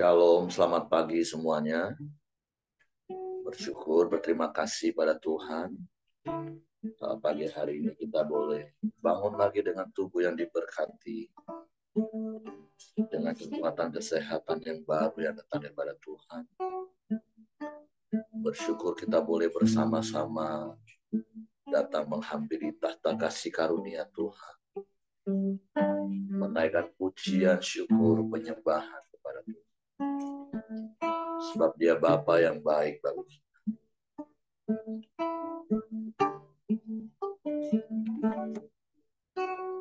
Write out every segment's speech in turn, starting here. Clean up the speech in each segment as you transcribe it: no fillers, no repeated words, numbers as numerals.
Shalom, selamat pagi semuanya. Bersyukur, berterima kasih pada Tuhan. Pagi hari ini kita boleh bangun lagi dengan tubuh yang diberkati, dengan kekuatan kesehatan yang baru yang datang daripada Tuhan. Bersyukur kita boleh bersama-sama datang menghampiri tahta kasih karunia Tuhan, menaikkan pujian, syukur, penyembahan kepada Tuhan. Sebab Dia Bapa yang baik bagi kita.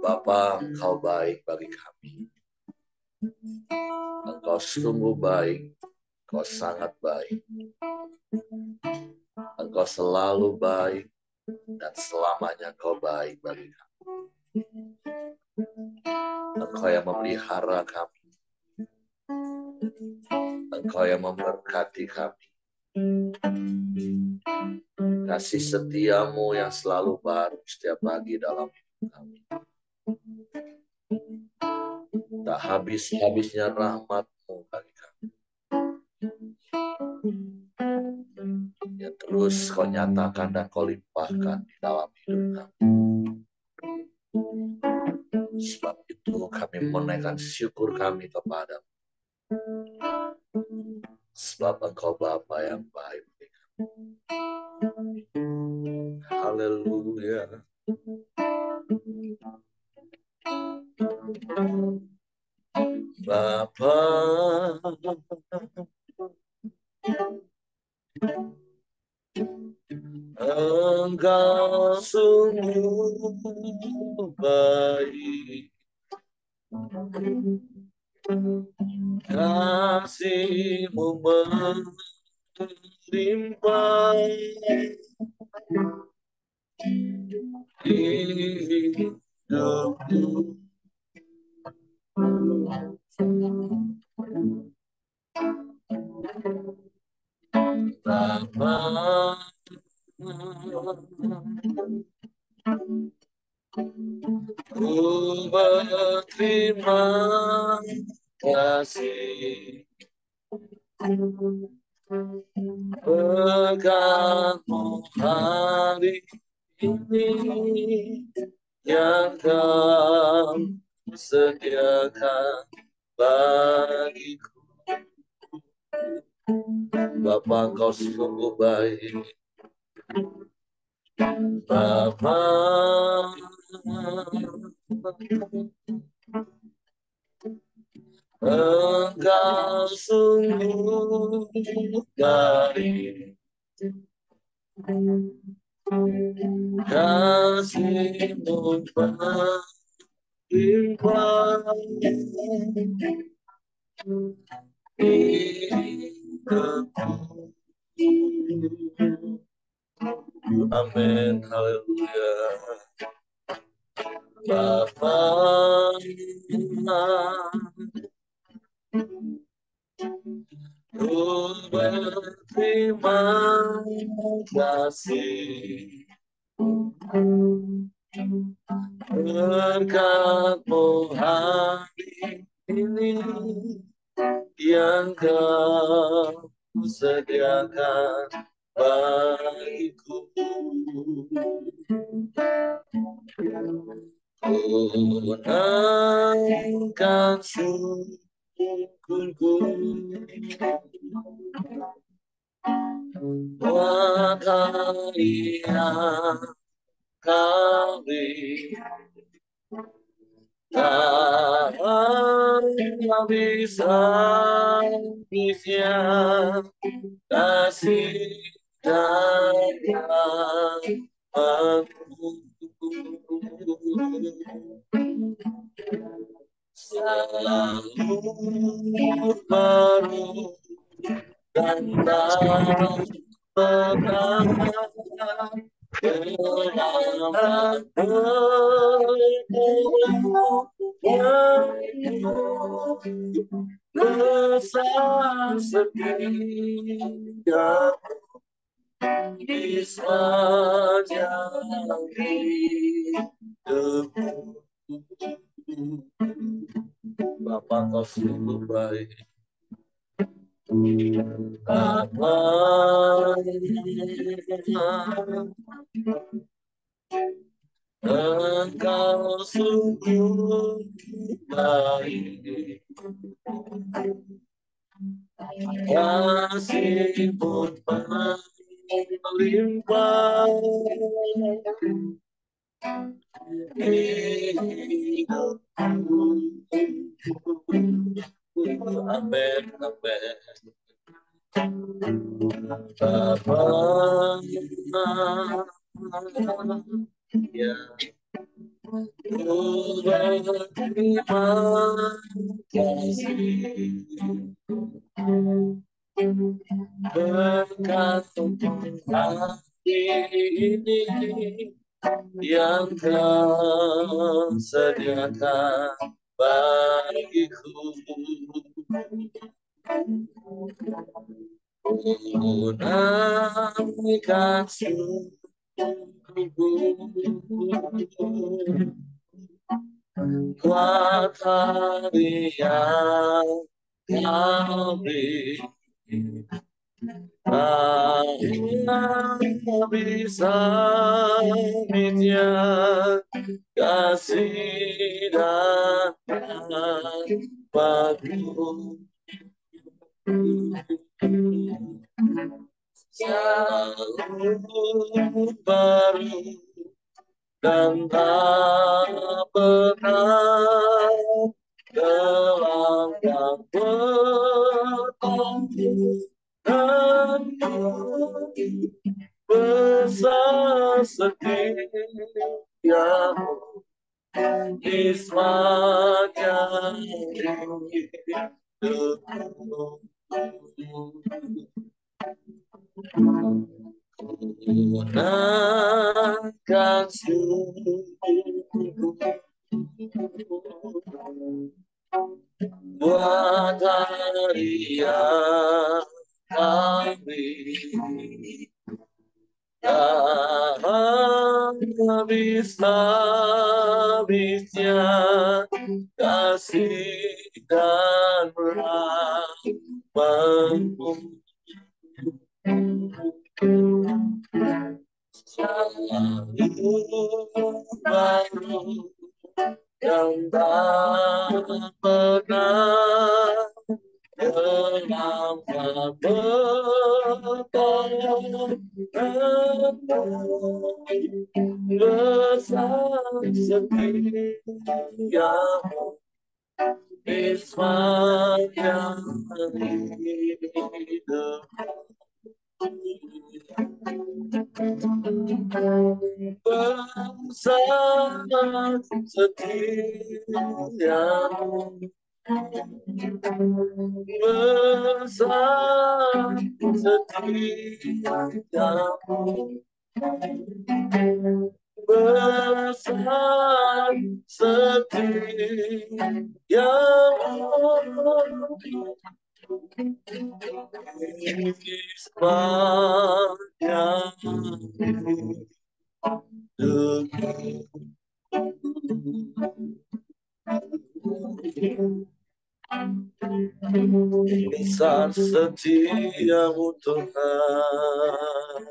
Bapa, Engkau baik bagi kami. Engkau sungguh baik, Engkau sangat baik. Engkau selalu baik dan selamanya Engkau baik bagi kami. Engkau yang memelihara kami. Engkau yang memberkati kami. Kasih setiamu yang selalu baru setiap pagi dalam hidup kami. Tak habis-habisnya rahmat-Mu bagi kami. Yang terus Kau nyatakan dan Kau limpahkan di dalam hidup kami. Sebab itu kami menaikkan syukur kami kepada-Mu. Sebab Engkau Bapa yang baik bagi kami. Haleluya. Bapa, Engkau sungguh baik. Kasih-Mu melimpah hidupku. Bapa, ku berterima kasih berkat-Mu hari ini yang Kau sediakan bagiku. Bapa, Engkau sungguh baik. Bapa, Engkau sungguh baik. Kasih-Mu melimpah hidupku. Amin. Haleluya. Bapa, ku berterima kasih berkat-Mu hari ini yang Kau sediakan bagiku. Ku naikkan syukurku buat hari yang kami tak habis-habisnya kasih dan rahmat-Mu. Selalu baru dan tak pernah kenangan besar setia di sepanjang hidupku. Bapa, Kau sungguh baik. Bapa, Engkau sungguh baik, kasih pun melimpah hidupku. Amin, amin. Bapa, ya, ku berterima kasih berkat hati ini yang kau sediakan bagiku. Menunaikan buat hari yang kau beri, tak bisa minyak kasih dan rahmatmu. Jauh baru dan tak pernah gelapkan petangku dan besar setiamu di sepanjang hidupku. Menangkan syukur buat hari yang kami tak habis-habisnya kasih dan rahmat-Mu. Selalu baru yang tak pernah gelapkan petangku besar setiamu di sepanjang hidup. Besar setiamu, besar setiamu, besar setiamu, di sepanjang hidupku. Besar setiamu Tuhan,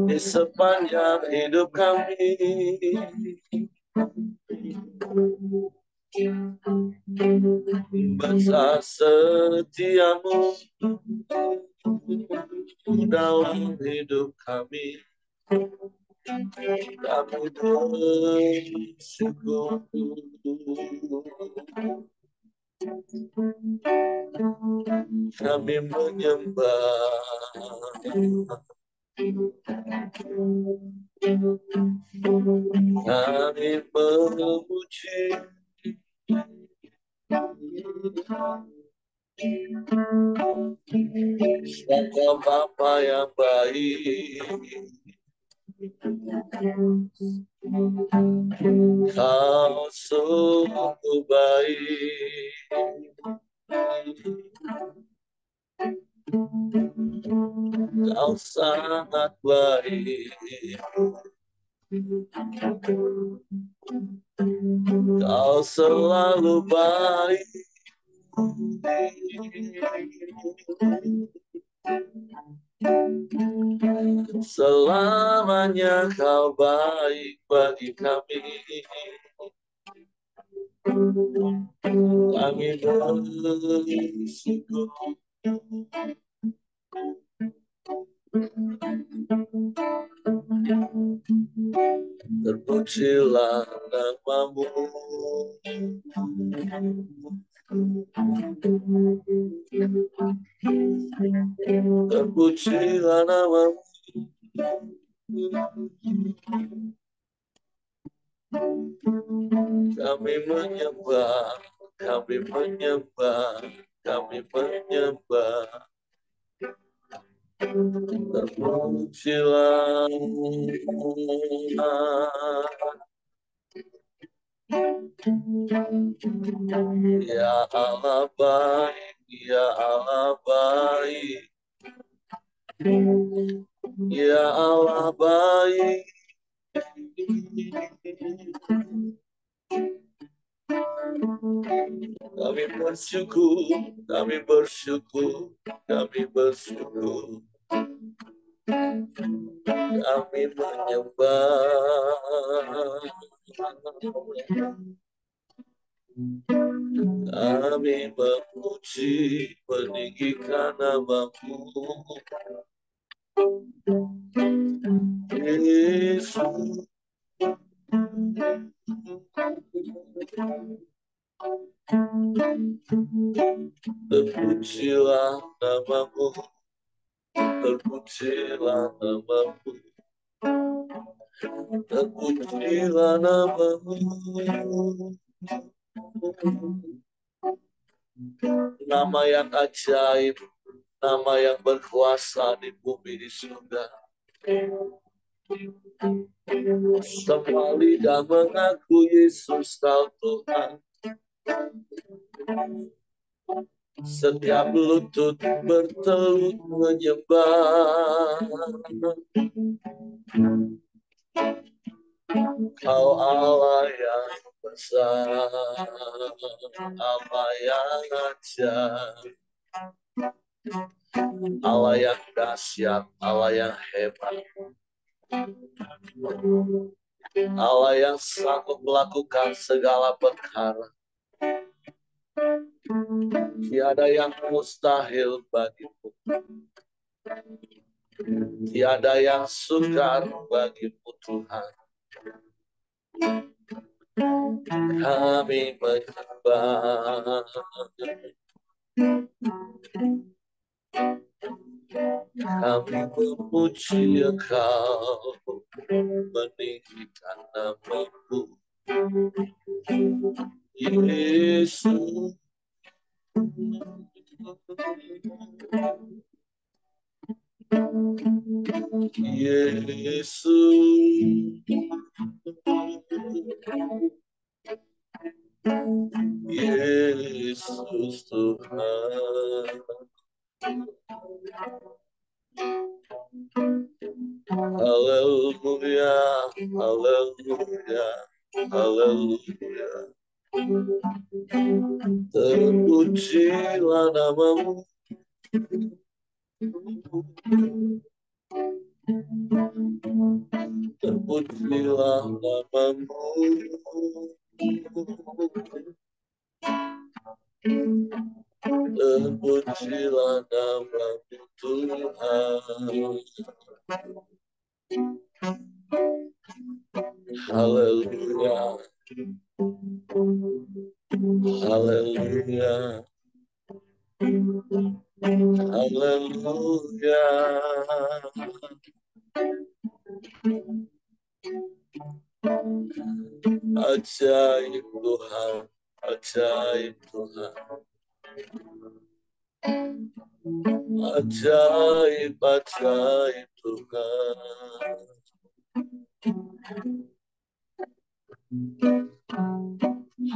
di sepanjang hidup kami. Besar setiamu dalam hidup kami. Kami bersyukur. Kami menyembah. Kami memuji. Sangka Bapa yang baik, Kau sungguh baik, Kau sangat baik. Kau selalu baik. Selamanya kau baik bagi kami. Kami bersyukur. Terpujilah namamu. Terpujilah namamu. Kami menyembah, kami menyembah, kami menyembah. Terpujilah. Ya Allah baik, ya Allah baik. Ya Allah baik. Kami bersyukur, kami bersyukur, kami bersyukur. Kami menyembah. Kami memuji, meninggikan namamu. Yesus. Terpujilah namamu. Terpujilah namamu. Terpujilah namamu. Nama yang ajaib, nama yang berkuasa di bumi di surga. Semua lidah mengaku Yesus kau Tuhan. Setiap lutut bertelut menyembah. Kau Allah yang besar, Allah yang ajaib, Allah yang dahsyat, Allah yang hebat, Allah yang sanggup melakukan segala perkara. Tiada yang mustahil bagimu. Tiada yang sukar bagimu Tuhan. Kami menyembah. Kami memuji Engkau, meninggikan namamu. Yesus. Yesus. Yesus Tuhan. Haleluya, haleluya, haleluya. Terpujilah namamu. Terpujilah namamu. Terpujilah namamu Tuhan. Haleluya. Haleluya. Haleluya. Ajaib Tuhan, ajaib Tuhan. Ajaib, ajaib Tuhan.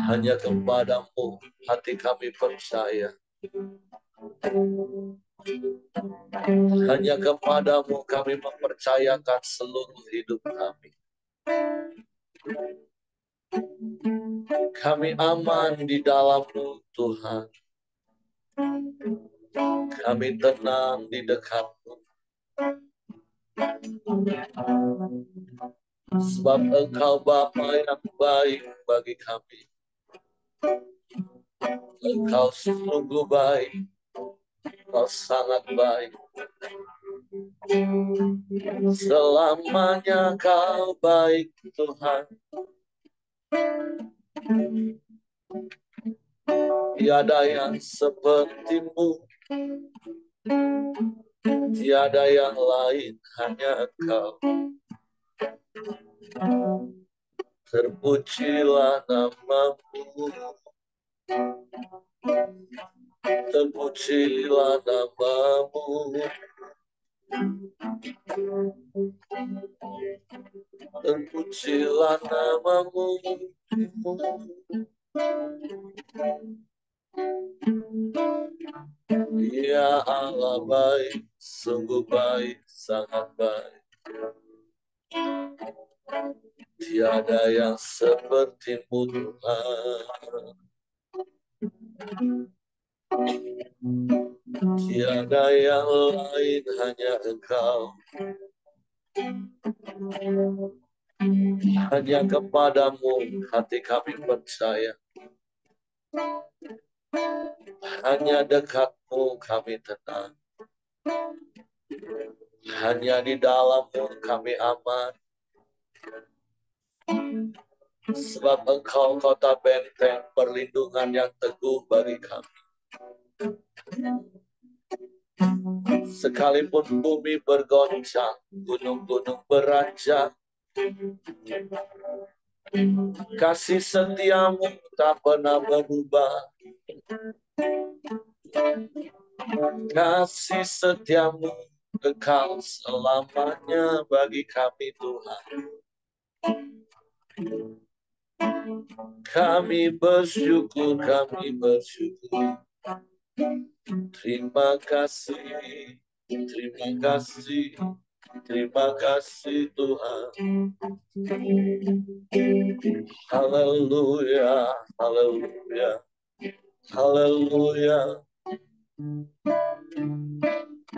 Hanya kepadamu hati kami percaya. Hanya kepadamu kami mempercayakan seluruh hidup kami. Kami aman di dalam-Mu, Tuhan. Kami tenang di dekat-Mu. Sebab Engkau Bapa yang baik bagi kami. Engkau sungguh baik. Engkau sangat baik. Selamanya Kau baik, Tuhan. Tiada yang seperti-Mu. Tiada yang lain, hanya Engkau. Terpujilah nama-Mu. Terpujilah nama-Mu. Terpujilah nama-Mu. Ya Allah baik, sungguh baik, sangat baik. Tiada yang seperti-Mu, Tuhan. Tiada yang lain, hanya Engkau. Hanya kepadamu hati kami percaya. Hanya dekat-Mu kami tenang. Hanya di dalam-Mu kami aman. Sebab Engkau kota benteng perlindungan yang teguh bagi kami. Sekalipun bumi bergoncang, gunung-gunung beranjak, kasih setia-Mu tak pernah berubah. Kasih setia-Mu kekal selamanya bagi kami, Tuhan. Kami bersyukur, kami bersyukur. Terima kasih, terima kasih, terima kasih Tuhan. Haleluya, haleluya, haleluya.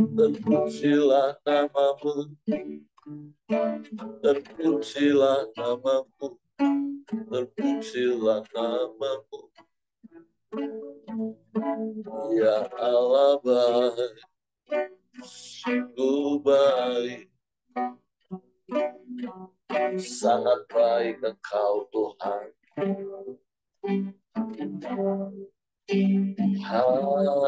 Terpujilah nama-Mu, terpujilah nama-Mu, terpujilah nama-Mu. Ya Allah baik, sungguh baik, sangat baik Engkau Tuhan. Haleluya.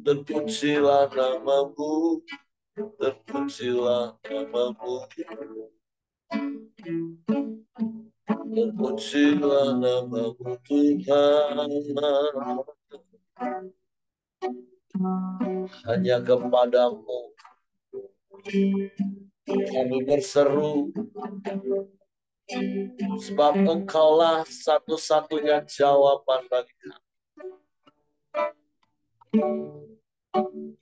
Terpujilah nama-Mu, terpujilah nama-Mu, terpujilah nama-Mu Tuhan. Hanya kepadamu kami berseru, sebab Engkaulah satu-satunya jawaban bagi kami.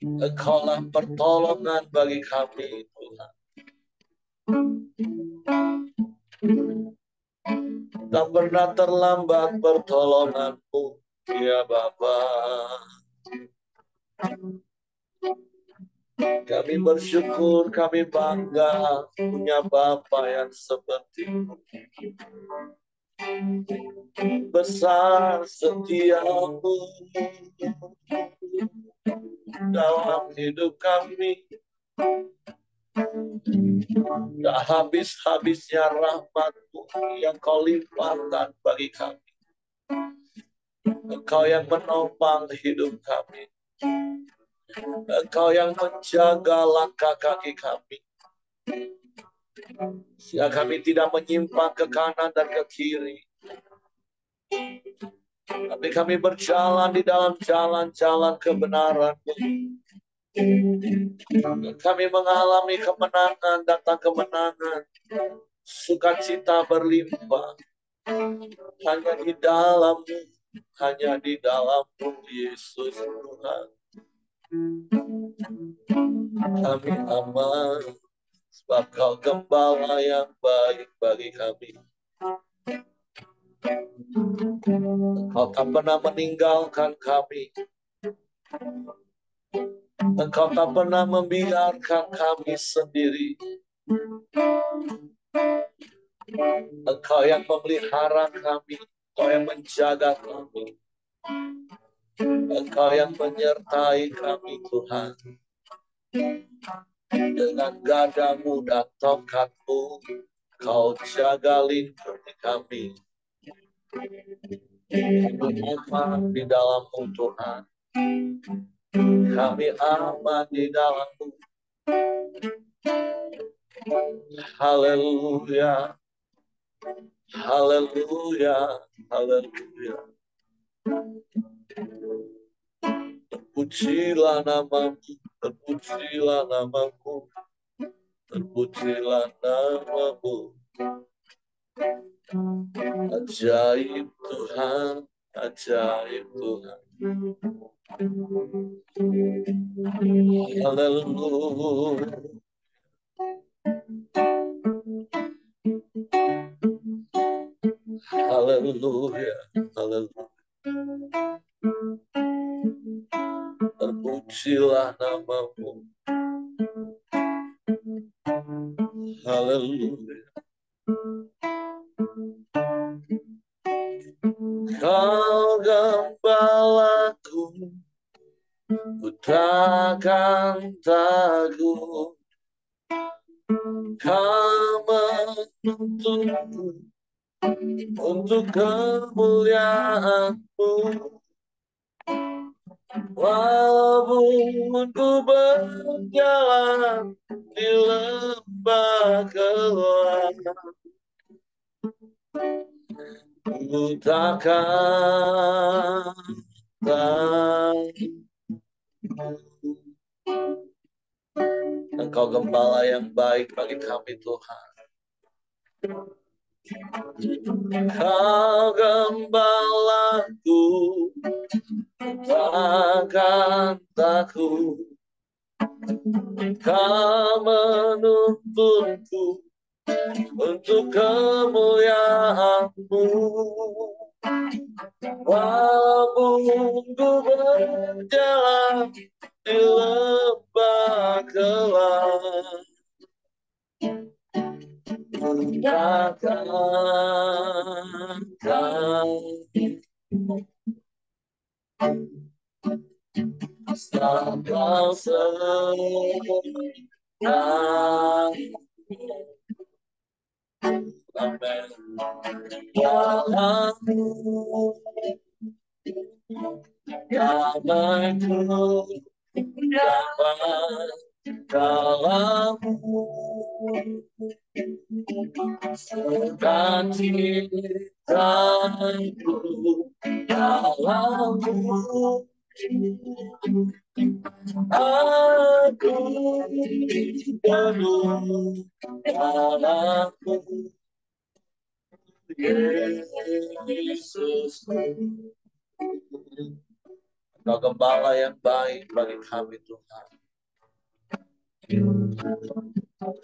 Engkaulah pertolongan bagi kami, Tuhan. Tak pernah terlambat pertolongan-Mu, ya Bapa. Kami bersyukur, kami bangga punya Bapa yang seperti-Mu. Besar setia-Mu dalam hidup kami. Tak habis-habisnya rahmat-Mu yang Kau limpahkan bagi kami. Engkau yang menopang hidup kami. Engkau yang menjaga langkah kaki kami. Sehingga kami tidak menyimpang ke kanan dan ke kiri. Tapi kami berjalan di dalam jalan-jalan kebenaran-Mu. Kami mengalami kemenangan, datang kemenangan. Sukacita berlimpah. Hanya di dalam-Mu. Hanya di dalam-Mu, Yesus Tuhan. Kami aman, sebab Kau gembala yang baik bagi kami. Engkau tak pernah meninggalkan kami. Engkau tak pernah membiarkan kami sendiri. Engkau yang memelihara kami, Engkau yang menjaga kami, Engkau yang menyertai kami, Tuhan. Dengan gadamu dan tongkatmu, Kau jaga lindungi kami. Kami aman di dalam-Mu, Tuhan. Kami aman di dalam-Mu. Haleluya. Haleluya. Haleluya. Terpujilah namamu, terpujilah namamu, terpujilah namamu. Ajaib Tuhan, ajaib Tuhan. Haleluya. Haleluya, haleluya. Terpujilah namamu. Haleluya. Kau gembalaku, ku takkan takut. Kau menuntunku untuk kemuliaan-Mu. Walaupun ku berjalan di lembah gelap, ku takkan takut. Engkau gembala yang baik bagi kami, Tuhan. Kau gembalaku, takkan takut. Kau menuntunku untuk kemuliaan-Mu. Walaupun ku berjalan di lembah gelap, ku takkan takut. Kau serta. Amen. Dalammu, damaiku dapat dalammu, sukacitaku dalammu. Aku penuh dalammu, Yesus. Engkau gembala yang baik bagi kami, Tuhan.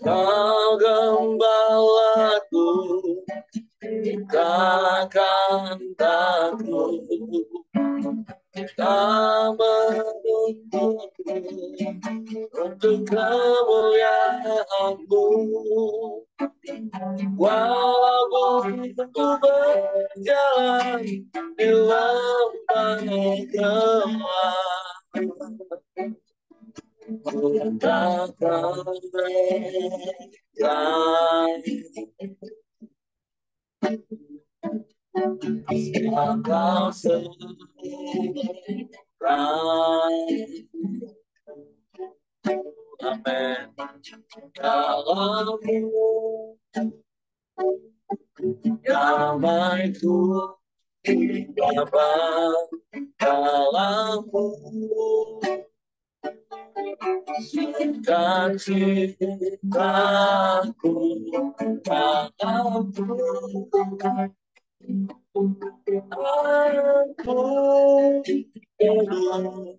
Kau gembalaku, takkan takut. Kau menuntunku untuk kemuliaan-Mu. Walaupun ku berjalan di lembah gelap, ku takkan Kau serta. Amen. Dalammu, damaiku dapat dalammu, sukacitaku dalammu. Aku penuh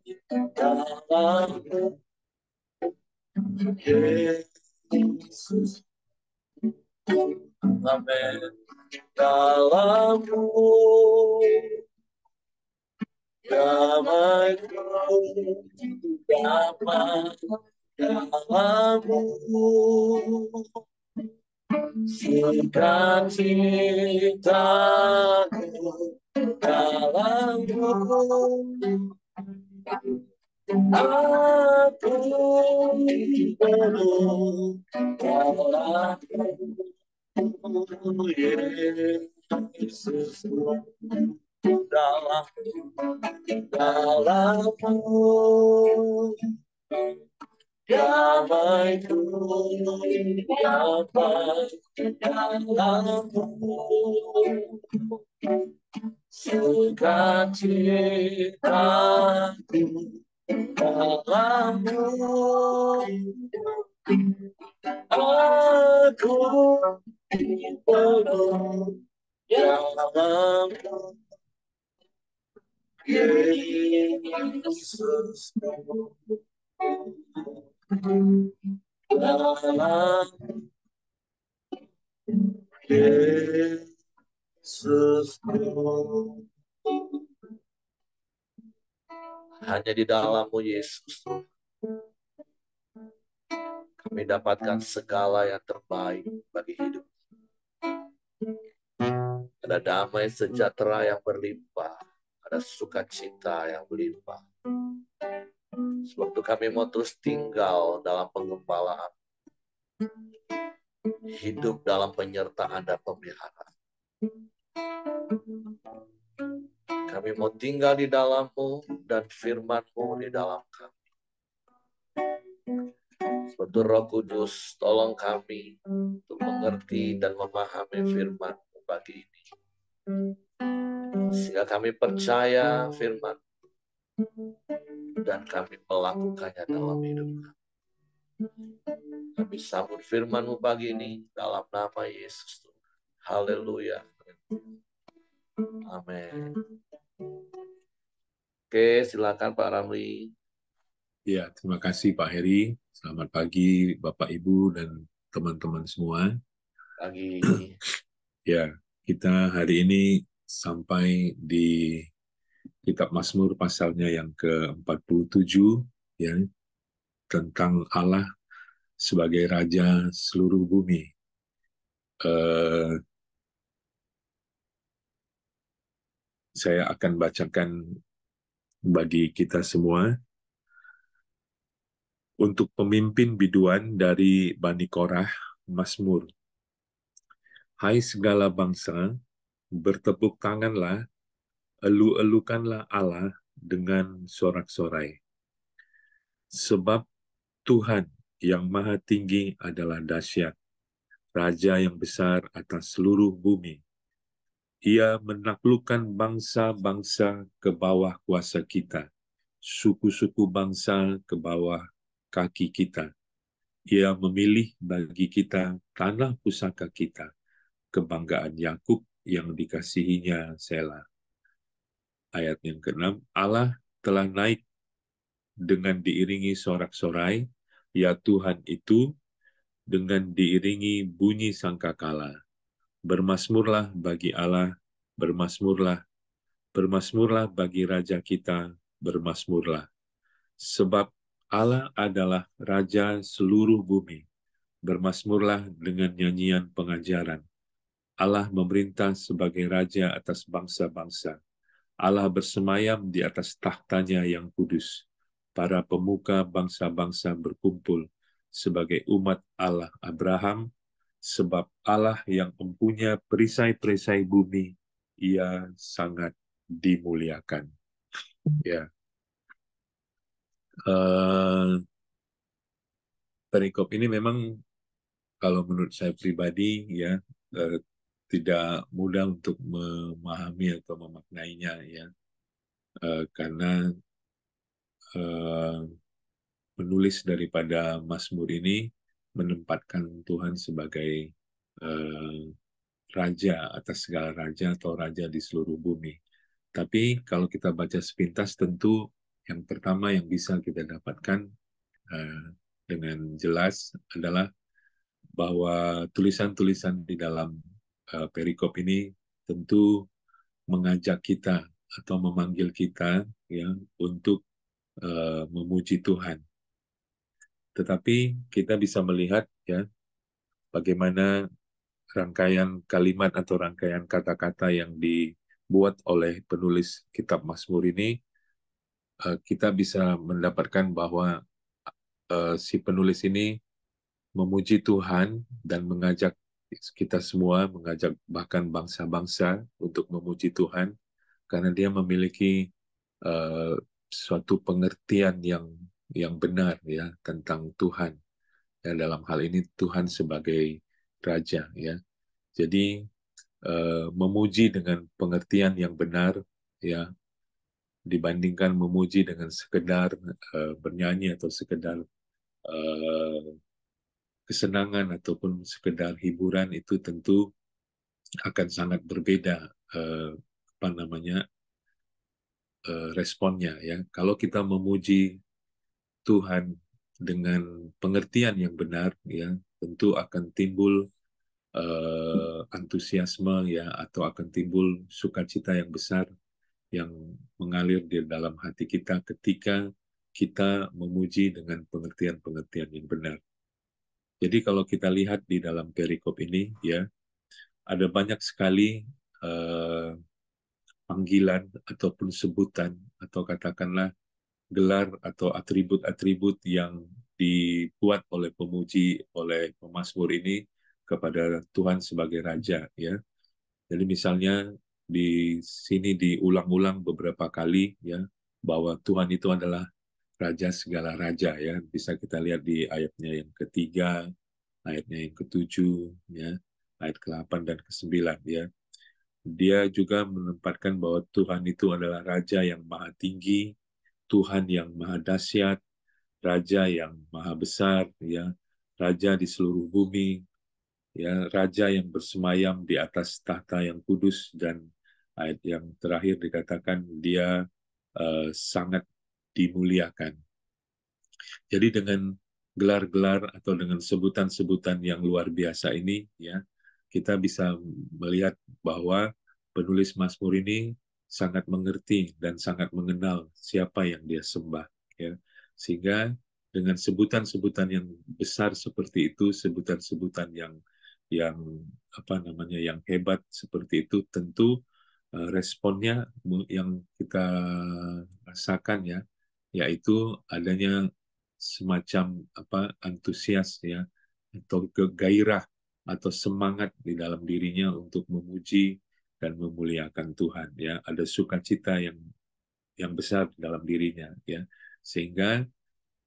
dalammu, Yesus, amin. Dalammu damaiku dapat dalammu, sukacitaku dalammu, aku penuh dalammu, Yesus, dalammu damaiku dapat dalammu, sukacitaku dalammu, aku penuh dalammu, Yesus, dalam Yesusku. Hanya di dalammu, Yesus, kami dapatkan segala yang terbaik bagi hidup. Ada damai sejahtera yang berlimpah, ada sukacita yang berlimpah. Sewaktu kami mau terus tinggal dalam penggempalaan, hidup dalam penyertaan dan pemeliharaan. Kami mau tinggal di dalam-Mu dan firman-Mu di dalam kami. Sebab Roh Kudus, tolong kami untuk mengerti dan memahami firman-Mu pagi ini. Sehingga kami percaya firman dan kami melakukannya dalam hidup kami. Kami sambut firman-Mu pagi ini dalam nama Yesus. Haleluya. Amin. Oke, silakan Pak Ramli. Ya, terima kasih Pak Heri. Selamat pagi Bapak Ibu dan teman-teman semua. Pagi. Ya, kita hari ini sampai di Kitab Mazmur pasalnya yang ke-47, ya, tentang Allah sebagai Raja seluruh bumi. Saya akan bacakan bagi kita semua. Untuk pemimpin biduan dari Bani Korah, Mazmur. Hai segala bangsa, bertepuk tanganlah, elu-elukanlah Allah dengan sorak-sorai. Sebab Tuhan yang maha tinggi adalah dahsyat, Raja yang besar atas seluruh bumi. Ia menaklukkan bangsa-bangsa ke bawah kuasa kita, suku-suku bangsa ke bawah kaki kita. Ia memilih bagi kita tanah pusaka kita, kebanggaan Yakub yang dikasihinya Sela. Ayat yang ke-6, Allah telah naik dengan diiringi sorak-sorai, ya Tuhan itu, dengan diiringi bunyi sangkakala. Bermasmurlah bagi Allah, bermasmurlah, bermasmurlah bagi Raja kita, bermasmurlah. Sebab Allah adalah Raja seluruh bumi. Bermasmurlah dengan nyanyian pengajaran. Allah memerintah sebagai Raja atas bangsa-bangsa. Allah bersemayam di atas tahtanya yang kudus. Para pemuka bangsa-bangsa berkumpul sebagai umat Allah Abraham, sebab Allah yang mempunyai perisai-perisai bumi, ia sangat dimuliakan. Ya, perikop ini memang kalau menurut saya pribadi ya tidak mudah untuk memahami atau memaknainya ya, karena penulis daripada Mazmur ini menempatkan Tuhan sebagai raja atas segala raja atau raja di seluruh bumi. Tapi kalau kita baca sepintas tentu yang pertama yang bisa kita dapatkan dengan jelas adalah bahwa tulisan-tulisan di dalam perikop ini tentu mengajak kita atau memanggil kita ya untuk memuji Tuhan. Tetapi kita bisa melihat ya bagaimana rangkaian kalimat atau rangkaian kata-kata yang dibuat oleh penulis kitab Mazmur ini, kita bisa mendapatkan bahwa si penulis ini memuji Tuhan dan mengajak kita semua, mengajak bahkan bangsa-bangsa untuk memuji Tuhan, karena dia memiliki uh, suatu pengertian yang benar ya tentang Tuhan. Ya, dalam hal ini Tuhan sebagai Raja ya. Jadi memuji dengan pengertian yang benar ya dibandingkan memuji dengan sekedar bernyanyi atau sekedar uh, kesenangan ataupun sekedar hiburan, itu tentu akan sangat berbeda apa namanya responnya ya. Kalau kita memuji Tuhan dengan pengertian yang benar ya, tentu akan timbul antusiasme ya, atau akan timbul sukacita yang besar yang mengalir di dalam hati kita ketika kita memuji dengan pengertian-pengertian yang benar. Jadi kalau kita lihat di dalam perikop ini ya, ada banyak sekali eh, panggilan ataupun sebutan atau katakanlah gelar atau atribut-atribut yang dibuat oleh pemuji, oleh pemazmur ini kepada Tuhan sebagai Raja ya. Jadi misalnya di sini diulang-ulang beberapa kali ya bahwa Tuhan itu adalah Raja segala raja ya. Bisa kita lihat di ayatnya yang ketiga, ayatnya yang ketujuh ya, ayat ke-8 dan ke-9 ya. Dia juga menempatkan bahwa Tuhan itu adalah Raja yang maha tinggi, Tuhan yang maha dahsyat, Raja yang maha besar, ya, Raja di seluruh bumi, ya, Raja yang bersemayam di atas tahta yang kudus, dan ayat yang terakhir dikatakan dia sangat dimuliakan. Jadi dengan gelar-gelar atau dengan sebutan-sebutan yang luar biasa ini, ya, kita bisa melihat bahwa penulis Mazmur ini sangat mengerti dan sangat mengenal siapa yang dia sembah, ya. Sehingga dengan sebutan-sebutan yang besar seperti itu, sebutan-sebutan yang apa namanya yang hebat seperti itu, tentu responnya yang kita rasakan ya, yaitu adanya semacam apa antusias ya, atau kegairah atau semangat di dalam dirinya untuk memuji dan memuliakan Tuhan ya. Ada sukacita yang besar di dalam dirinya ya, sehingga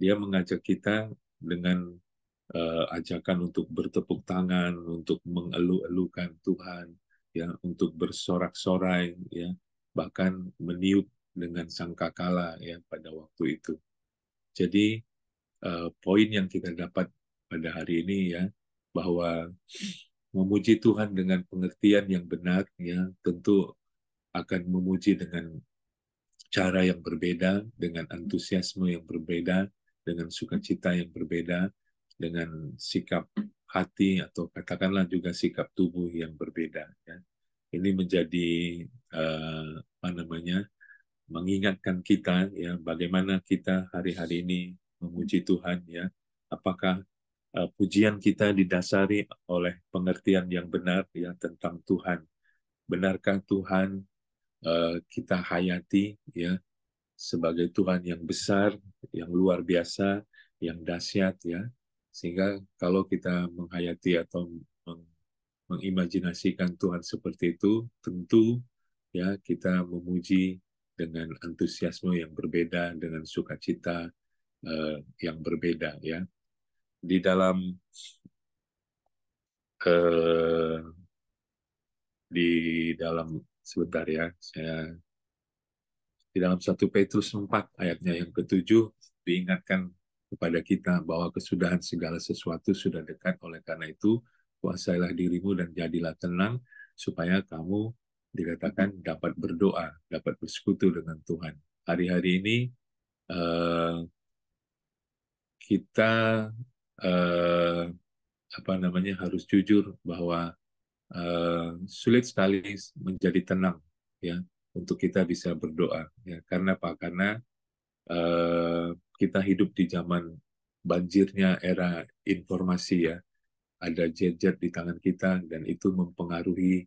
dia mengajak kita dengan ajakan untuk bertepuk tangan, untuk mengeluh-elukan Tuhan, ya, untuk bersorak-sorai, ya, bahkan meniup dengan sangkakala ya pada waktu itu. Jadi poin yang kita dapat pada hari ini ya, bahwa memuji Tuhan dengan pengertian yang benar ya, tentu akan memuji dengan cara yang berbeda, dengan antusiasme yang berbeda, dengan sukacita yang berbeda, dengan sikap hati atau katakanlah juga sikap tubuh yang berbeda. Ya. Ini menjadi apa namanya mengingatkan kita ya bagaimana kita hari-hari ini memuji Tuhan ya. Apakah pujian kita didasari oleh pengertian yang benar ya tentang Tuhan? Benarkah Tuhan kita hayati ya sebagai Tuhan yang besar, yang luar biasa, yang dahsyat ya. Sehingga kalau kita menghayati atau mengimajinasikan Tuhan seperti itu, tentu ya kita memuji dengan antusiasme yang berbeda, dengan sukacita yang berbeda ya. Di dalam eh, di dalam sebentar ya, saya di dalam 1 Petrus 4 ayatnya yang ketujuh diingatkan kepada kita bahwa kesudahan segala sesuatu sudah dekat, oleh karena itu kuasailah dirimu dan jadilah tenang supaya kamu dikatakan dapat berdoa, dapat bersekutu dengan Tuhan. Hari-hari ini kita harus jujur bahwa sulit sekali menjadi tenang ya untuk kita bisa berdoa ya. Karena apa? Karena kita hidup di zaman banjirnya era informasi ya. Ada gadget di tangan kita dan itu mempengaruhi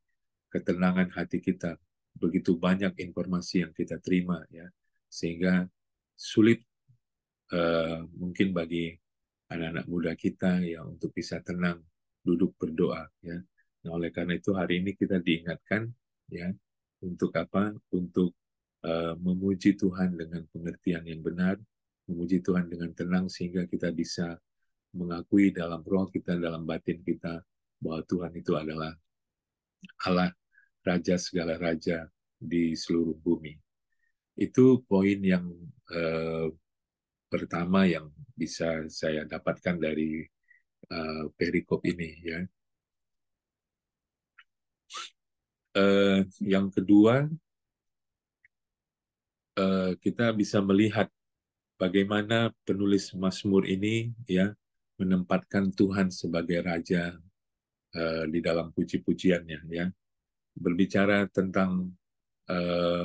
ketenangan hati kita. Begitu banyak informasi yang kita terima ya, sehingga sulit mungkin bagi anak-anak muda kita ya untuk bisa tenang duduk berdoa ya. Nah, oleh karena itu hari ini kita diingatkan ya untuk apa? Untuk memuji Tuhan dengan pengertian yang benar, memuji Tuhan dengan tenang sehingga kita bisa mengakui dalam roh kita, dalam batin kita bahwa Tuhan itu adalah Allah, Raja segala raja di seluruh bumi. Itu poin yang eh, pertama yang bisa saya dapatkan dari perikop ini ya. Yang kedua, kita bisa melihat bagaimana penulis Mazmur ini ya menempatkan Tuhan sebagai raja di dalam puji-pujiannya ya. Berbicara tentang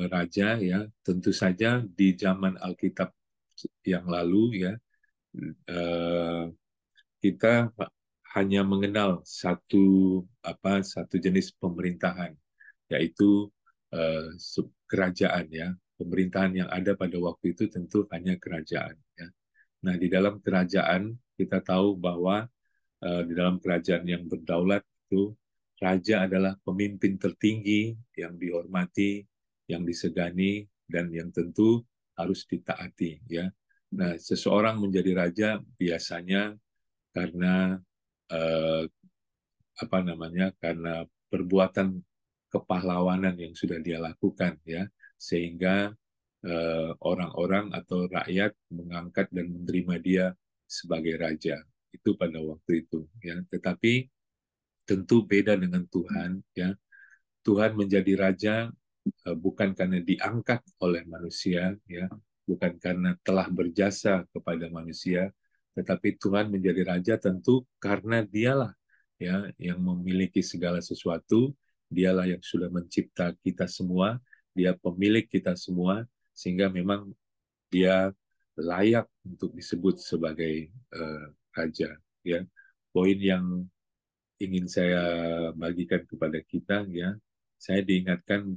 raja ya, tentu saja di zaman Alkitab yang lalu ya eh, kita hanya mengenal satu jenis pemerintahan, yaitu kerajaan ya. Pemerintahan yang ada pada waktu itu tentu hanya kerajaan ya. Nah, di dalam kerajaan kita tahu bahwa di dalam kerajaan yang berdaulat itu raja adalah pemimpin tertinggi yang dihormati, yang disegani dan yang tentu harus ditaati ya. Nah, seseorang menjadi raja biasanya karena eh, karena perbuatan kepahlawanan yang sudah dia lakukan ya, sehingga orang-orang atau rakyat mengangkat dan menerima dia sebagai raja. Itu pada waktu itu ya. Tetapi tentu beda dengan Tuhan ya. Tuhan menjadi raja bukan karena diangkat oleh manusia ya, bukan karena telah berjasa kepada manusia, tetapi Tuhan menjadi raja tentu karena dialah ya yang memiliki segala sesuatu, dialah yang sudah mencipta kita semua, dia pemilik kita semua, sehingga memang dia layak untuk disebut sebagai raja ya. Poin yang ingin saya bagikan kepada kita ya, saya diingatkan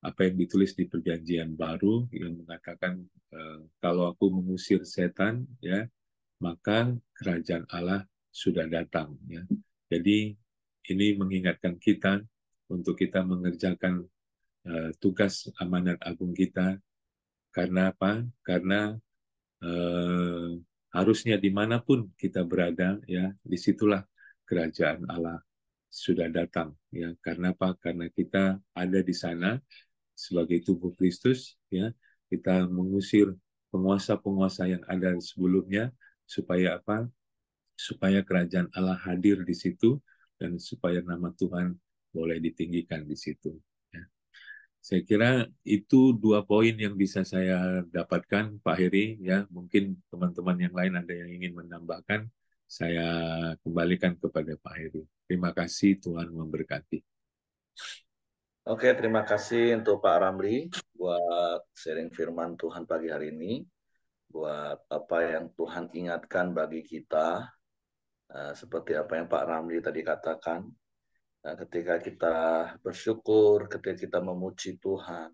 apa yang ditulis di Perjanjian Baru yang mengatakan kalau aku mengusir setan ya, maka kerajaan Allah sudah datang ya. Jadi ini mengingatkan kita untuk kita mengerjakan tugas amanat agung kita. Karena apa? Karena eh, harusnya dimanapun kita berada ya, disitulah kerajaan Allah sudah datang ya. Karena apa? Karena kita ada di sana sebagai tubuh Kristus ya, kita mengusir penguasa-penguasa yang ada sebelumnya supaya apa? Supaya kerajaan Allah hadir di situ dan supaya nama Tuhan boleh ditinggikan di situ ya. Saya kira itu dua poin yang bisa saya dapatkan, Pak Heri. Ya, mungkin teman-teman yang lain ada yang ingin menambahkan. Saya kembalikan kepada Pak Heri. Terima kasih, Tuhan memberkati. Oke, terima kasih untuk Pak Ramli buat sharing firman Tuhan pagi hari ini, buat apa yang Tuhan ingatkan bagi kita, seperti apa yang Pak Ramli tadi katakan. Ketika kita bersyukur, ketika kita memuji Tuhan,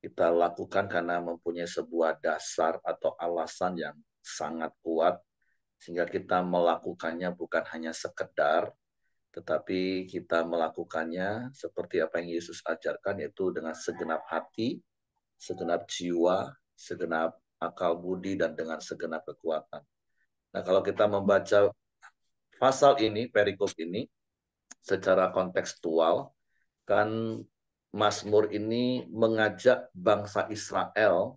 kita lakukan karena mempunyai sebuah dasar atau alasan yang sangat kuat, sehingga kita melakukannya bukan hanya sekedar, tetapi kita melakukannya seperti apa yang Yesus ajarkan, yaitu dengan segenap hati, segenap jiwa, segenap akal budi, dan dengan segenap kekuatan. Nah, kalau kita membaca pasal ini, perikop ini, secara kontekstual, kan Mazmur ini mengajak bangsa Israel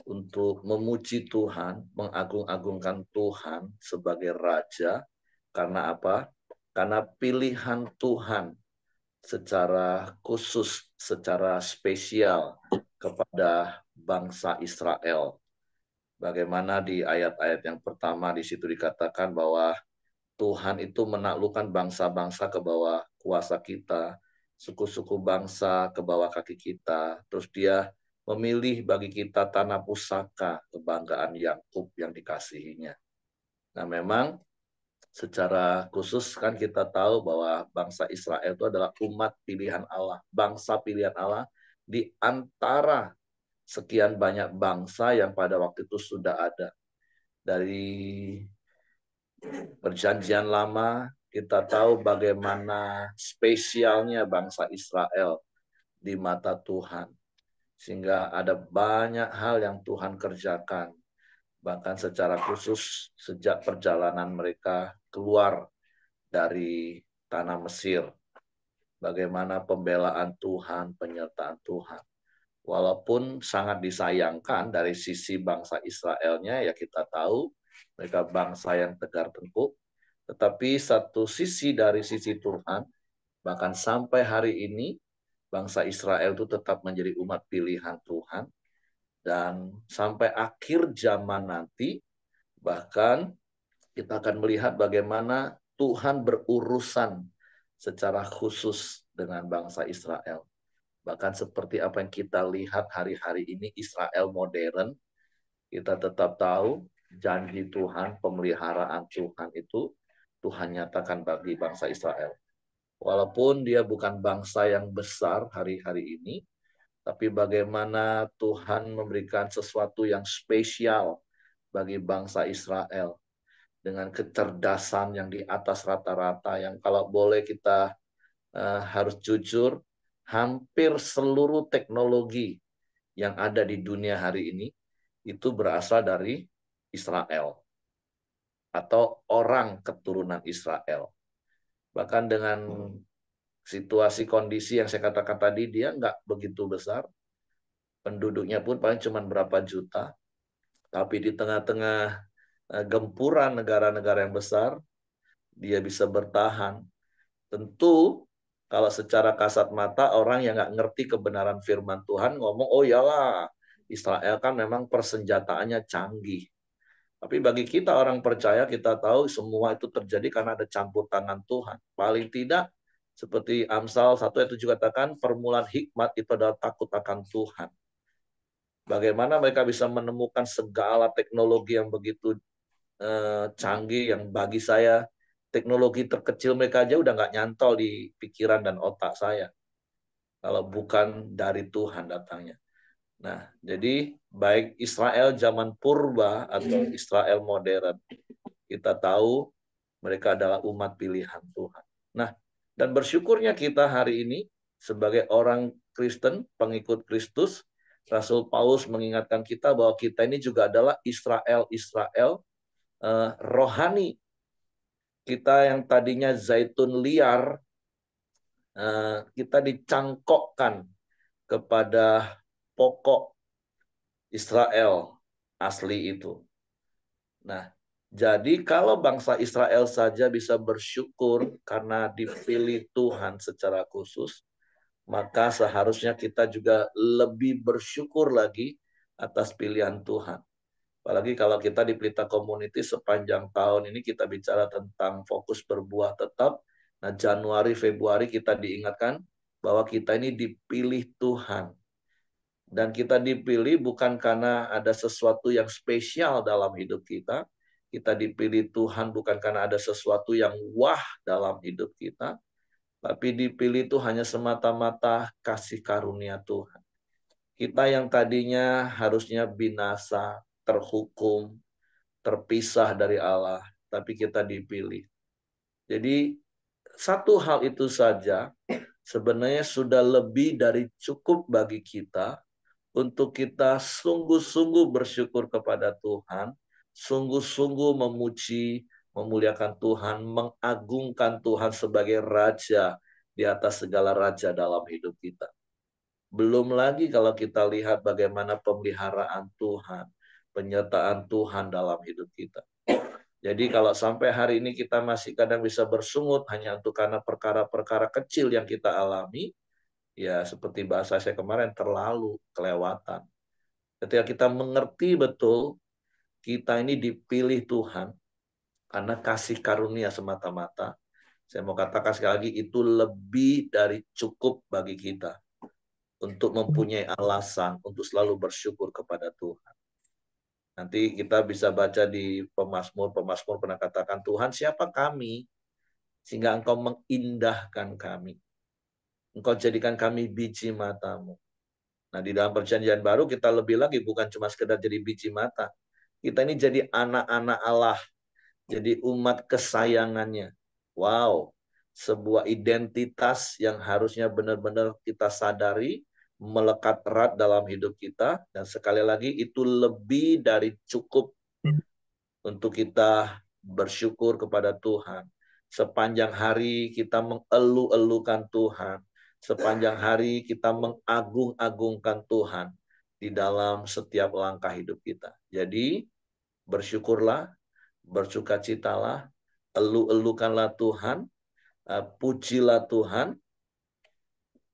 untuk memuji Tuhan, mengagung-agungkan Tuhan sebagai Raja. Karena apa? Karena pilihan Tuhan secara khusus, secara spesial kepada bangsa Israel. Bagaimana di ayat-ayat yang pertama di situ dikatakan bahwa Tuhan itu menaklukkan bangsa-bangsa ke bawah kuasa kita, suku-suku bangsa ke bawah kaki kita. Terus dia memilih bagi kita tanah pusaka kebanggaan Yakub yang dikasihinya. Nah, memang secara khusus kan kita tahu bahwa bangsa Israel itu adalah umat pilihan Allah, bangsa pilihan Allah di antara sekian banyak bangsa yang pada waktu itu sudah ada. Dari Perjanjian Lama kita tahu bagaimana spesialnya bangsa Israel di mata Tuhan. Sehingga ada banyak hal yang Tuhan kerjakan. Bahkan secara khusus sejak perjalanan mereka keluar dari tanah Mesir. Bagaimana pembelaan Tuhan, penyertaan Tuhan. Walaupun sangat disayangkan dari sisi bangsa Israelnya, ya kita tahu mereka bangsa yang tegar tengkuk. Tetapi satu sisi dari sisi Tuhan, bahkan sampai hari ini, bangsa Israel itu tetap menjadi umat pilihan Tuhan. Dan sampai akhir zaman nanti, bahkan kita akan melihat bagaimana Tuhan berurusan secara khusus dengan bangsa Israel. Bahkan seperti apa yang kita lihat hari-hari ini Israel modern, kita tetap tahu janji Tuhan, pemeliharaan Tuhan itu Tuhan nyatakan bagi bangsa Israel. Walaupun dia bukan bangsa yang besar hari-hari ini, tapi bagaimana Tuhan memberikan sesuatu yang spesial bagi bangsa Israel dengan kecerdasan yang di atas rata-rata, yang kalau boleh kita harus jujur, hampir seluruh teknologi yang ada di dunia hari ini itu berasal dari Israel atau orang keturunan Israel. Bahkan dengan situasi kondisi yang saya katakan tadi, dia nggak begitu besar, penduduknya pun paling cuma berapa juta, tapi di tengah-tengah gempuran negara-negara yang besar, dia bisa bertahan. Tentu kalau secara kasat mata orang yang nggak ngerti kebenaran firman Tuhan ngomong, oh iyalah Israel kan memang persenjataannya canggih. Tapi bagi kita orang percaya, kita tahu semua itu terjadi karena ada campur tangan Tuhan. Paling tidak, seperti Amsal 1 ayat 7 katakan, permulaan hikmat itu adalah takut akan Tuhan. Bagaimana mereka bisa menemukan segala teknologi yang begitu canggih, yang bagi saya teknologi terkecil mereka aja udah nggak nyantol di pikiran dan otak saya. Kalau bukan dari Tuhan datangnya. Nah, jadi baik Israel zaman purba atau Israel modern, kita tahu mereka adalah umat pilihan Tuhan. Nah, dan bersyukurnya kita hari ini sebagai orang Kristen, pengikut Kristus, Rasul Paulus mengingatkan kita bahwa kita ini juga adalah Israel rohani. Kita yang tadinya zaitun liar, kita dicangkokkan kepada pokok Israel asli itu. Nah, jadi kalau bangsa Israel saja bisa bersyukur karena dipilih Tuhan secara khusus, maka seharusnya kita juga lebih bersyukur lagi atas pilihan Tuhan. Apalagi kalau kita di Pelita Community sepanjang tahun ini kita bicara tentang fokus berbuah tetap. Nah, Januari, Februari kita diingatkan bahwa kita ini dipilih Tuhan. Dan kita dipilih bukan karena ada sesuatu yang spesial dalam hidup kita. Kita dipilih Tuhan bukan karena ada sesuatu yang wah dalam hidup kita. Tapi dipilih itu hanya semata-mata kasih karunia Tuhan. Kita yang tadinya harusnya binasa, terhukum, terpisah dari Allah, tapi kita dipilih. Jadi satu hal itu saja sebenarnya sudah lebih dari cukup bagi kita untuk kita sungguh-sungguh bersyukur kepada Tuhan, sungguh-sungguh memuji, memuliakan Tuhan, mengagungkan Tuhan sebagai Raja di atas segala raja dalam hidup kita. Belum lagi kalau kita lihat bagaimana pemeliharaan Tuhan, penyertaan Tuhan dalam hidup kita. Jadi kalau sampai hari ini kita masih kadang bisa bersungut hanya untuk karena perkara-perkara kecil yang kita alami, ya seperti bahasa saya kemarin, terlalu kelewatan. Ketika kita mengerti betul kita ini dipilih Tuhan karena kasih karunia semata-mata. Saya mau katakan sekali lagi, itu lebih dari cukup bagi kita untuk mempunyai alasan untuk selalu bersyukur kepada Tuhan. Nanti kita bisa baca di Pemasmur pernah katakan, Tuhan siapa kami sehingga Engkau mengindahkan kami. Engkau jadikan kami biji matamu. Nah, di dalam perjanjian baru kita lebih lagi, bukan cuma sekedar jadi biji mata. Kita ini jadi anak-anak Allah, jadi umat kesayangannya. Wow, sebuah identitas yang harusnya benar-benar kita sadari, melekat erat dalam hidup kita, dan sekali lagi itu lebih dari cukup untuk kita bersyukur kepada Tuhan. Sepanjang hari kita mengeluh-elukan Tuhan. Sepanjang hari kita mengagung-agungkan Tuhan di dalam setiap langkah hidup kita. Jadi bersyukurlah, bersukacitalah, elu-elukanlah Tuhan, pujilah Tuhan,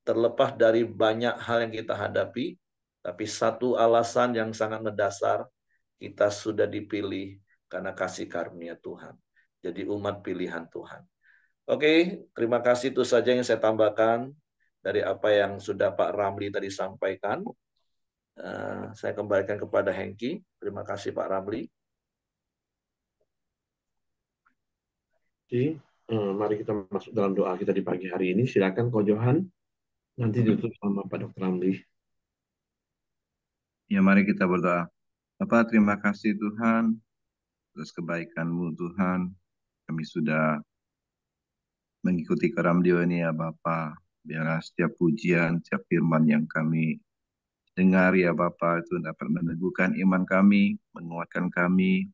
terlepas dari banyak hal yang kita hadapi, tapi satu alasan yang sangat mendasar, kita sudah dipilih karena kasih karunia Tuhan. Jadi umat pilihan Tuhan. Oke, terima kasih, itu saja yang saya tambahkan dari apa yang sudah Pak Ramli tadi sampaikan. Saya kembalikan kepada Hengki. Terima kasih Pak Ramli. Oke, mari kita masuk dalam doa kita di pagi hari ini. Silakan Ko Johan, nanti ditutup sama Pak Dr. Ramli. Ya, mari kita berdoa. Bapak, terima kasih Tuhan atas kebaikan-Mu Tuhan. Kami sudah mengikuti Keramdio ini ya Bapak. Biarlah setiap pujian, setiap firman yang kami dengar ya Bapak itu dapat meneguhkan iman kami, menguatkan kami,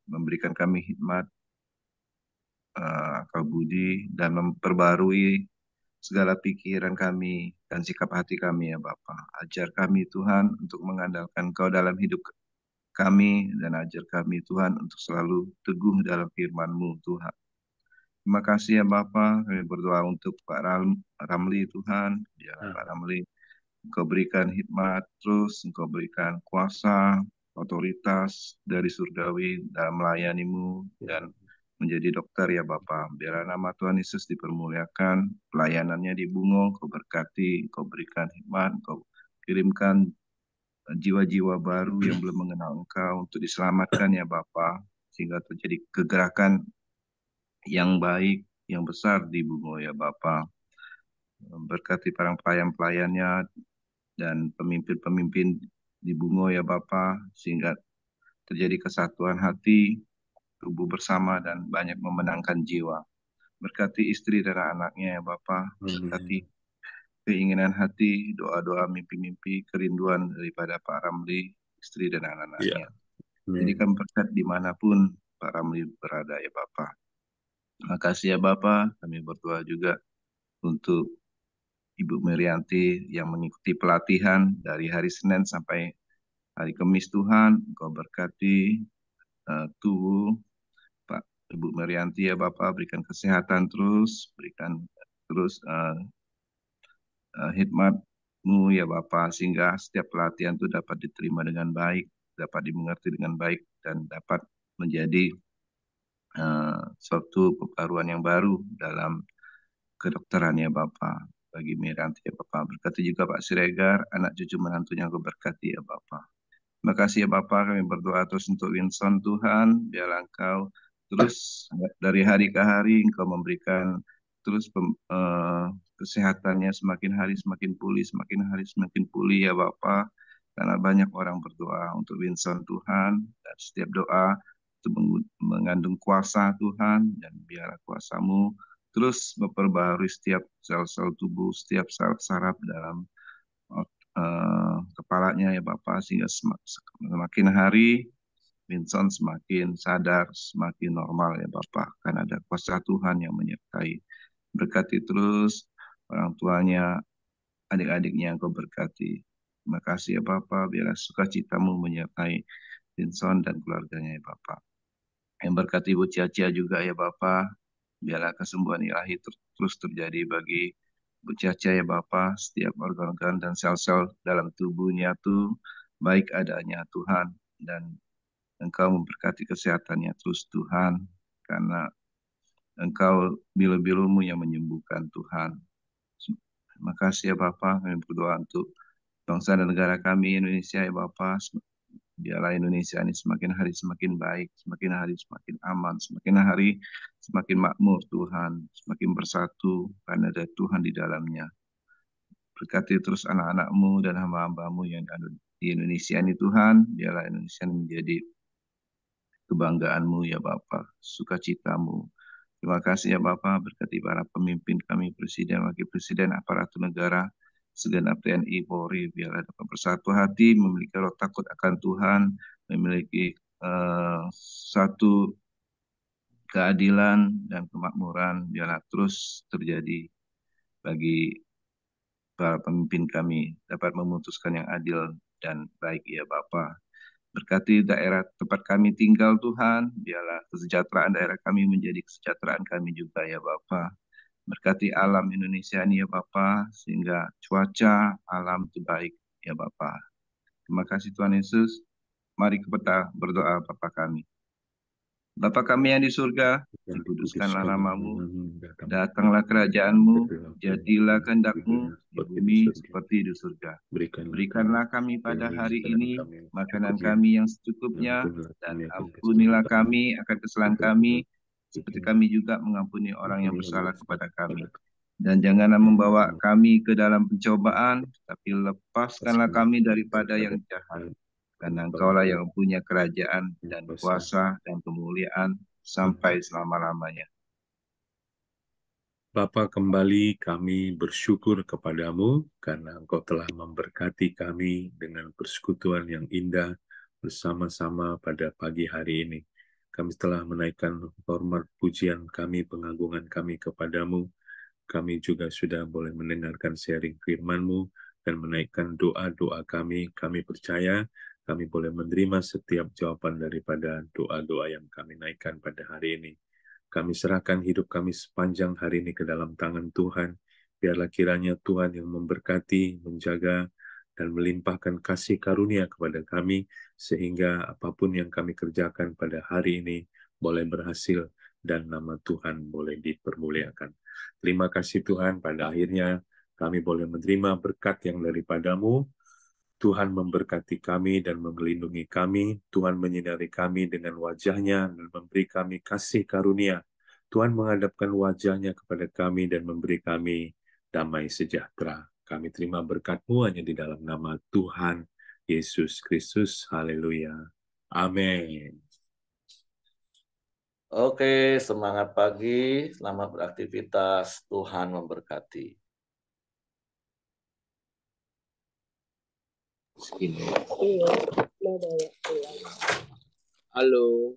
memberikan kami hikmat, akal budi, dan memperbarui segala pikiran kami dan sikap hati kami ya Bapak. Ajar kami Tuhan untuk mengandalkan Kau dalam hidup kami, dan ajar kami Tuhan untuk selalu teguh dalam firman-Mu Tuhan. Terima kasih ya Bapa, kami berdoa untuk Pak Ramli Tuhan, ya Pak Ramli, Engkau berikan hikmat terus, Engkau berikan kuasa, otoritas dari surgawi dalam melayani-Mu dan menjadi dokter ya Bapa. Biarlah nama Tuhan Yesus dipermuliakan, pelayanannya di Bungo, Engkau berkati, Engkau berikan hikmat, Engkau kirimkan jiwa-jiwa baru yang belum mengenal Engkau untuk diselamatkan ya Bapa, sehingga terjadi kegerakan yang baik, yang besar di Bungo ya Bapa. Berkati para pelayan-pelayannya dan pemimpin-pemimpin di Bungo ya Bapa, sehingga terjadi kesatuan hati, tubuh bersama, dan banyak memenangkan jiwa. Berkati istri dan anaknya ya Bapa, berkati keinginan hati, doa-doa, mimpi-mimpi, kerinduan daripada Pak Ramli, istri dan anak-anaknya. Jadikan berkat dimanapun Pak Ramli berada ya Bapak. Terima kasih ya Bapak. Kami berdoa juga untuk Ibu Merianti yang mengikuti pelatihan dari hari Senin sampai hari Kamis Tuhan. Engkau berkati tubuh Pak Ibu Merianti ya Bapak. Berikan kesehatan terus, berikan terus hikmat-Mu ya Bapak, sehingga setiap pelatihan itu dapat diterima dengan baik, dapat dimengerti dengan baik, dan dapat menjadi suatu perbaruan yang baru dalam kedokteran ya Bapak. Bagi Miranti ya Bapak. Berkati juga Pak Siregar, anak cucu menantunya Engkau berkati ya Bapak. Terima kasih ya Bapak, kami berdoa terus untuk Winson Tuhan, biarlah Engkau terus dari hari ke hari Engkau memberikan terus kesehatannya semakin hari semakin pulih ya Bapak. Karena banyak orang berdoa untuk Winson Tuhan, dan setiap doa itu mengandung kuasa Tuhan, dan biarlah kuasa-Mu terus memperbaharui setiap sel-sel tubuh, setiap saraf dalam kepalanya ya Bapak, sehingga semakin hari Vincent semakin sadar, semakin normal ya Bapak, karena ada kuasa Tuhan yang menyertai. Berkati terus orang tuanya, adik-adiknya yang Kau berkati. Terima kasih ya Bapak, biarlah sukacita-Mu menyertai Vincent dan keluarganya ya Bapak. Yang berkati Ibu Cia-Cia juga ya Bapak, biarlah kesembuhan ilahi terus terjadi bagi Bu Cia-Cia ya Bapak, setiap organ-organ dan sel-sel dalam tubuhnya tuh baik adanya Tuhan, dan Engkau memberkati kesehatannya terus Tuhan, karena Engkau bilu-bilu-Mu yang menyembuhkan Tuhan. Terima kasih ya Bapa, kami berdoa untuk bangsa dan negara kami Indonesia ya Bapa. Biarlah Indonesia ini semakin hari semakin baik, semakin hari semakin aman, semakin hari semakin makmur Tuhan, semakin bersatu karena ada Tuhan di dalamnya. Berkati terus anak-anak-Mu dan hamba-hamba-Mu yang ada di Indonesia ini Tuhan. Biarlah Indonesia ini menjadi kebanggaan-Mu ya Bapa, sukacita-Mu. Terima kasih ya Bapa, berkati para pemimpin kami, Presiden, Wakil Presiden, aparatur negara, segenap TNI, Polri, biarlah dapat bersatu hati, memiliki roh takut akan Tuhan, memiliki satu keadilan dan kemakmuran, biarlah terus terjadi bagi para pemimpin kami, dapat memutuskan yang adil dan baik ya Bapa. Berkati daerah tempat kami tinggal Tuhan, biarlah kesejahteraan daerah kami menjadi kesejahteraan kami juga ya Bapa. Berkati alam Indonesia ini ya Bapa, sehingga cuaca alam itu baik ya Bapa. Terima kasih Tuhan Yesus. Mari kita berdoa Bapa kami. Bapa kami yang di surga, dikuduskanlah nama-Mu, datanglah kerajaan-Mu, jadilah kehendak-Mu di bumi seperti di surga. Berikanlah kami pada hari ini makanan kami yang secukupnya, dan ampunilah kami akan kesalahan kami, seperti kami juga mengampuni orang yang bersalah kepada kami. Dan janganlah membawa kami ke dalam pencobaan, tapi lepaskanlah kami daripada yang jahat. Karena Engkaulah yang punya kerajaan dan kuasa dan kemuliaan sampai selama-lamanya. Bapa, kembali kami bersyukur kepadamu karena Engkau telah memberkati kami dengan persekutuan yang indah bersama-sama pada pagi hari ini. Kami telah menaikkan hormat pujian kami, pengagungan kami kepadamu. Kami juga sudah boleh mendengarkan sharing firman-Mu dan menaikkan doa-doa kami. Kami percaya kami boleh menerima setiap jawaban daripada doa-doa yang kami naikkan pada hari ini. Kami serahkan hidup kami sepanjang hari ini ke dalam tangan Tuhan. Biarlah kiranya Tuhan yang memberkati, menjaga, dan melimpahkan kasih karunia kepada kami, sehingga apapun yang kami kerjakan pada hari ini boleh berhasil dan nama Tuhan boleh dipermuliakan. Terima kasih Tuhan, pada akhirnya kami boleh menerima berkat yang daripada-Mu. Tuhan memberkati kami dan melindungi kami. Tuhan menyinari kami dengan wajah-Nya dan memberi kami kasih karunia. Tuhan menghadapkan wajah-Nya kepada kami dan memberi kami damai sejahtera. Kami terima berkat-Mu hanya di dalam nama Tuhan Yesus Kristus. Haleluya. Amin. Oke, semangat pagi, selamat beraktivitas, Tuhan memberkati. Halo.